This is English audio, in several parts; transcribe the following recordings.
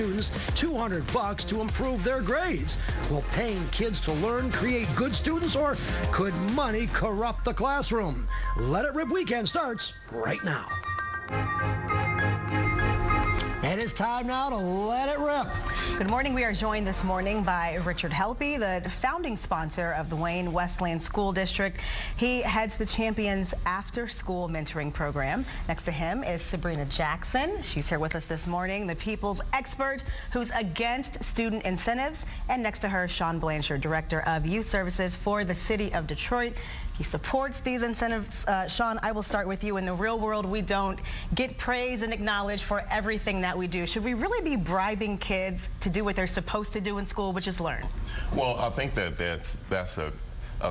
students $200 to improve their grades. Will paying kids to learn create good students, or could money corrupt the classroom? Let It Rip weekend starts right now. It is time now to Let It Rip. Good morning. We are joined this morning by Richard Helppie, the founding sponsor of the Wayne Westland School District. He heads the Champions After School Mentoring Program. Next to him is Sabrina Jackson. She's here with us this morning, the people's expert who's against student incentives. And next to her, Sean Blanchard, Director of Youth Services for the City of Detroit. He supports these incentives. Sean, I will start with you. In the real world, we don't get praise and acknowledged for everything that we do. Should we really be bribing kids to do what they're supposed to do in school, which is learn? Well, I think that's a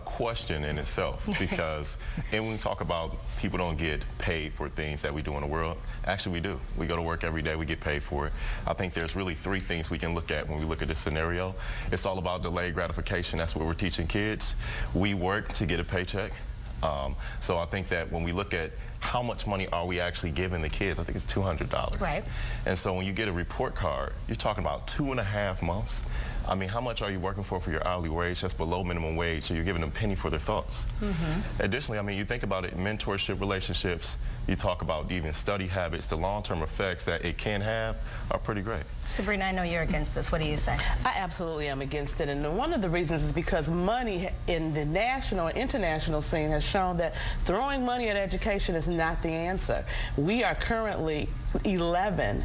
question in itself, because and when we talk about people don't get paid for things that we do in the world, actually we do. We go to work every day, we get paid for it. I think there's really three things we can look at when we look at this scenario. It's all about delayed gratification. That's what we're teaching kids. We work to get a paycheck. So I think that when we look at how much money are we actually giving the kids, I think it's $200. Right. And so when you get a report card, you're talking about 2.5 months. I mean, how much are you working for your hourly wage? That's below minimum wage, so you're giving them a penny for their thoughts. Additionally, I mean, you think about it, mentorship relationships, you talk about even study habits, the long-term effects that it can have are pretty great. Sabrina, I know you're against this. What do you say? I absolutely am against it, and one of the reasons is because money in the national and international scene has shown that throwing money at education is not the answer. We are currently 11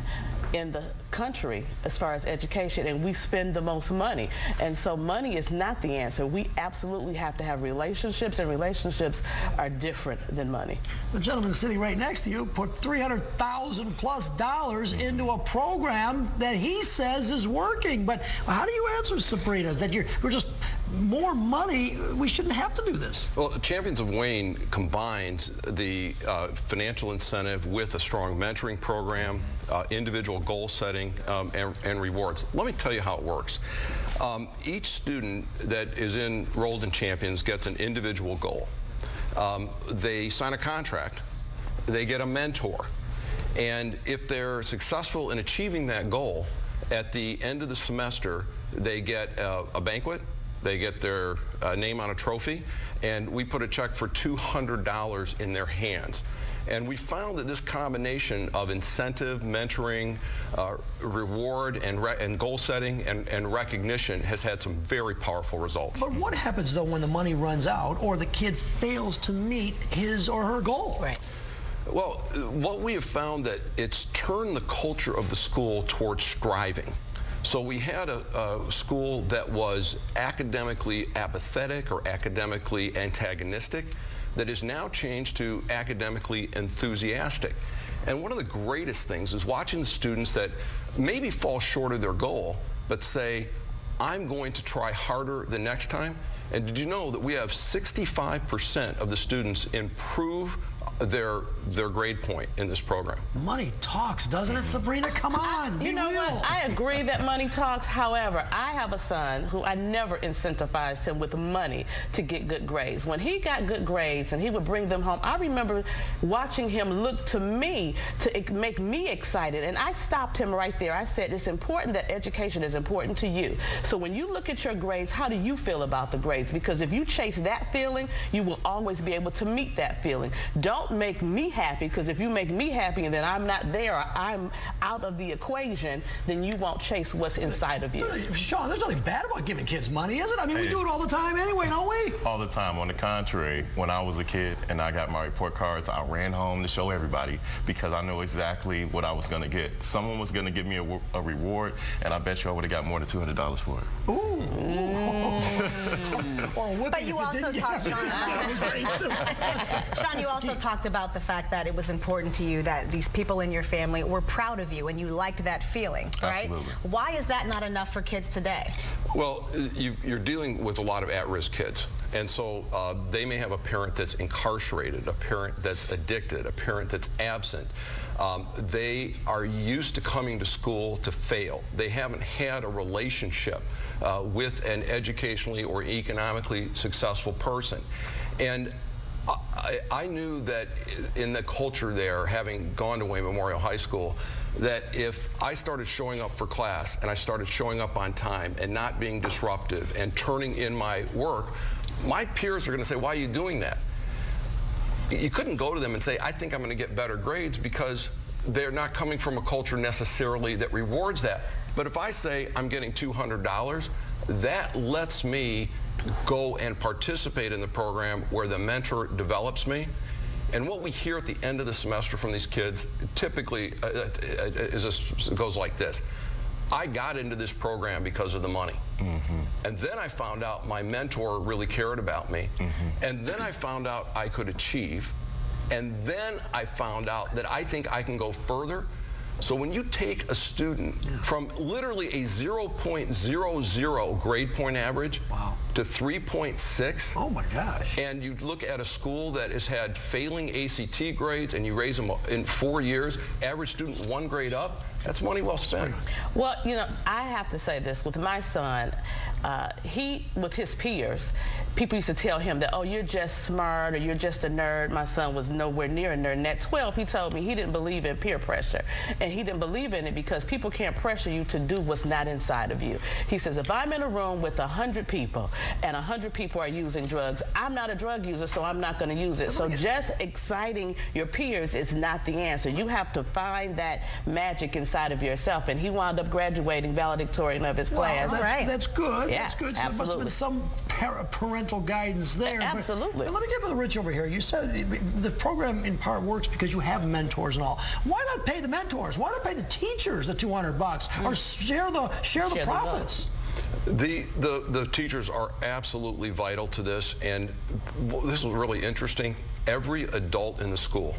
in the country as far as education, and we spend the most money, and so money is not the answer. We absolutely have to have relationships, and relationships are different than money. The gentleman sitting right next to you put $300,000+ into a program that he says is working. But how do you answer, Sabrina, that we're just more money, we shouldn't have to do this? Well, Champions of Wayne combines the financial incentive with a strong mentoring program, individual goal setting, and rewards. Let me tell you how it works. Each student that is enrolled in Champions gets an individual goal. They sign a contract. They get a mentor. And if they're successful in achieving that goal, at the end of the semester, they get a banquet. They get their name on a trophy, and we put a check for $200 in their hands. And we found that this combination of incentive, mentoring, reward, and goal setting and recognition has had some very powerful results. But what happens, though, when the money runs out or the kid fails to meet his or her goal? Right. Well, what we have found that it's turned the culture of the school towards striving. So we had a school that was academically apathetic or academically antagonistic that is now changed to academically enthusiastic. And one of the greatest things is watching the students that maybe fall short of their goal, but say, I'm going to try harder the next time. And did you know that we have 65% of the students improve their grade point in this program? Money talks, doesn't it, Sabrina? Come on, You know what? I agree that money talks. However, I have a son who I never incentivized him with money to get good grades. When he got good grades and he would bring them home, I remember watching him look to me to make me excited, and I stopped him right there. I said, it's important that education is important to you. So when you look at your grades, how do you feel about the grades? Because if you chase that feeling, you will always be able to meet that feeling. Don't make me happy, because if you make me happy and then I'm not there, or I'm out of the equation, then you won't chase what's inside of you. Sean, there's nothing bad about giving kids money, is it? I mean, we do it all the time anyway, don't we? All the time. On the contrary, when I was a kid and I got my report cards, I ran home to show everybody, because I know exactly what I was going to get. Someone was going to give me a reward, and I bet you I would have got more than $200 for it. Ooh. But you also talked, Sean, Sean, you also talked about the fact that it was important to you that these people in your family were proud of you and you liked that feeling, right? Absolutely. Why is that not enough for kids today? Well, you're dealing with a lot of at-risk kids. And so they may have a parent that's incarcerated, a parent that's addicted, a parent that's absent. They are used to coming to school to fail. They haven't had a relationship with an educationally or economically successful person. And I knew that in the culture there, having gone to Wayne Memorial High School, that if I started showing up for class and I started showing up on time and not being disruptive and turning in my work, my peers are going to say, why are you doing that? You couldn't go to them and say, I think I'm going to get better grades, because they're not coming from a culture necessarily that rewards that. But if I say I'm getting $200, that lets me go and participate in the program where the mentor develops me. And what we hear at the end of the semester from these kids typically goes like this. I got into this program because of the money. And then I found out my mentor really cared about me. And then I found out I could achieve. And then I found out that I think I can go further. So when you take a student from literally a 0.00 grade point average to 3.6. Oh my gosh. And you look at a school that has had failing ACT grades and you raise them in 4 years, average student 1 grade up, that's money well spent. Well, you know, I have to say this with my son. With his peers, people used to tell him that, oh, you're just smart or you're just a nerd. My son was nowhere near a nerd. And at 12, he told me he didn't believe in peer pressure. And he didn't believe in it because people can't pressure you to do what's not inside of you. He says, if I'm in a room with 100 people and 100 people are using drugs, I'm not a drug user, so I'm not going to use it. So just exciting your peers is not the answer. You have to find that magic inside of yourself. And he wound up graduating valedictorian of his class. That's good. Yeah, that's good. So absolutely. there must have been some parental guidance there. Absolutely. But let me get with Rich over here. You said the program in part works because you have mentors and all. Why not pay the mentors? Why not pay the teachers the $200 or share the profits? The teachers are absolutely vital to this, and this is really interesting. Every adult in the school,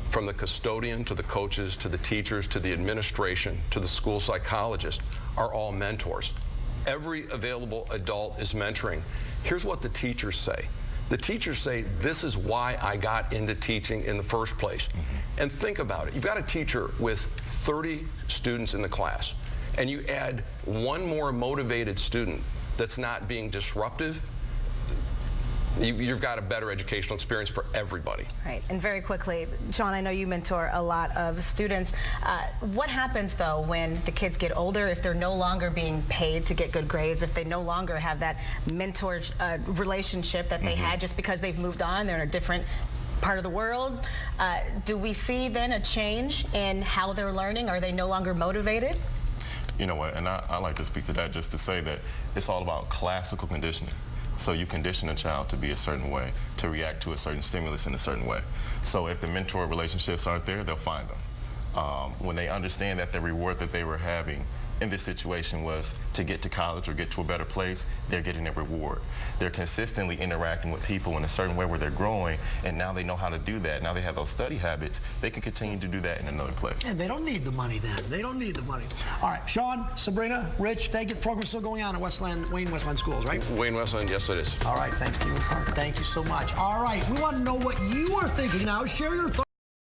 from the custodian to the coaches to the teachers to the administration to the school psychologist, are all mentors. Every available adult is mentoring. Here's what the teachers say. The teachers say, this is why I got into teaching in the first place. And think about it. You've got a teacher with 30 students in the class, and you add one more motivated student that's not being disruptive, you've got a better educational experience for everybody. Right. And very quickly, Sean, I know you mentor a lot of students. What happens, though, when the kids get older, if they're no longer being paid to get good grades, if they no longer have that mentor relationship that they had just because they've moved on, they're in a different part of the world? Do we see then a change in how they're learning? Are they no longer motivated? You know what, and I like to speak to that just to say that it's all about classical conditioning. So you condition a child to be a certain way, to react to a certain stimulus in a certain way. So if the mentor relationships aren't there, they'll find them. When they understand that the reward that they were having in this situation was to get to college or get to a better place, they're getting a reward. They're consistently interacting with people in a certain way where they're growing, and now they know how to do that. Now they have those study habits. They can continue to do that in another place. And they don't need the money then. They don't need the money. All right, Sean, Sabrina, Rich, thank you. The program's still going on at Wayne Westland Schools, right? Wayne Westland, yes it is. All right, thanks, Stephen Clark. Thank you so much. All right, we want to know what you are thinking now. Share your thoughts.